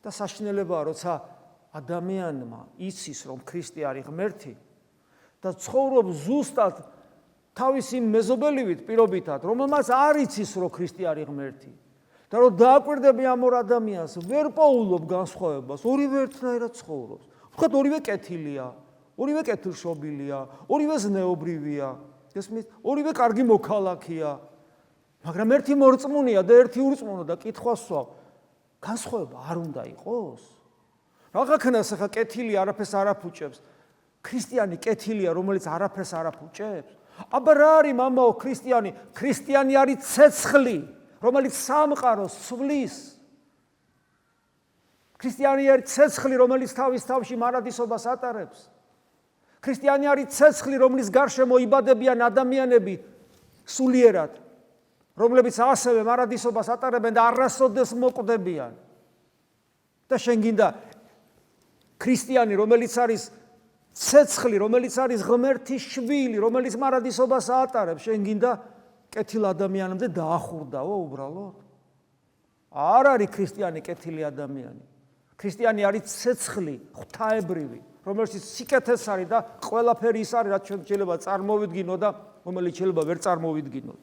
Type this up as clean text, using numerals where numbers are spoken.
და საშინელებაა, როცა ადამიანმა იცის, რომ ქრისტე არის ღმერთი და ცხოვრობს ზუსტად თავისი მეზობელივით პირობითად, რომელმაც არ იცის, რომ ქრისტე არის ღმერთი. და რომ დააკვირდები ამ ორ ადამიანს, ვერ პოულობ განსხვავებას, ორივე ერთნაირად ცხოვრობს. ვთქვათ, ორივე კეთილია, ორივე კეთილშობილია, ორივე ზნეობრივია, ესმის, ორივე კარგი მოქალაქეა, მაგრამ ერთი მორწმუნეა და ერთი ურწმუნო და კითხვას ვსვავ, განსხვავება არ უნდა იყოს? რაღაცნაირად ახლა კეთილი არაფერს არ აფუჭებს. ქრისტიანი კეთილია, რომელიც არაფერს არ აფუჭებს? აბა რა არის მამაო ქრისტიანი? ქრისტიანი არის ცეცხლი, რომელიც სამყაროს ცვლის. ქრისტიანი არის ცეცხლი, რომელიც თავის თავში მარადისობას ატარებს. ქრისტიანი არის ცეცხლი, რომლის გარშემო იბადებიან ადამიანები სულიერად, რომლებიც ასევე მარადისობას ატარებენ და არასოდეს მოკვდებიან. და შენ გინდა ქრისტიანი, რომელიც არის ცეცხლი, რომელიც არის ღმერთის შვილი, რომელიც მარადისობას ატარებს, შენ გინდა კეთილ ადამიანამდე დაახურდაო უბრალოდ? არ არის ქრისტიანი კეთილი ადამიანი. ქრისტიანი არის ცეცხლი, ღვთაებრივი, რომელშიც სიკეთეს არის და ყველაფერი ის არის, რაც ჩვენ შეიძლება წარმოვიდგინოთ და რომელიც შეიძლება ვერ წარმოვიდგინოთ.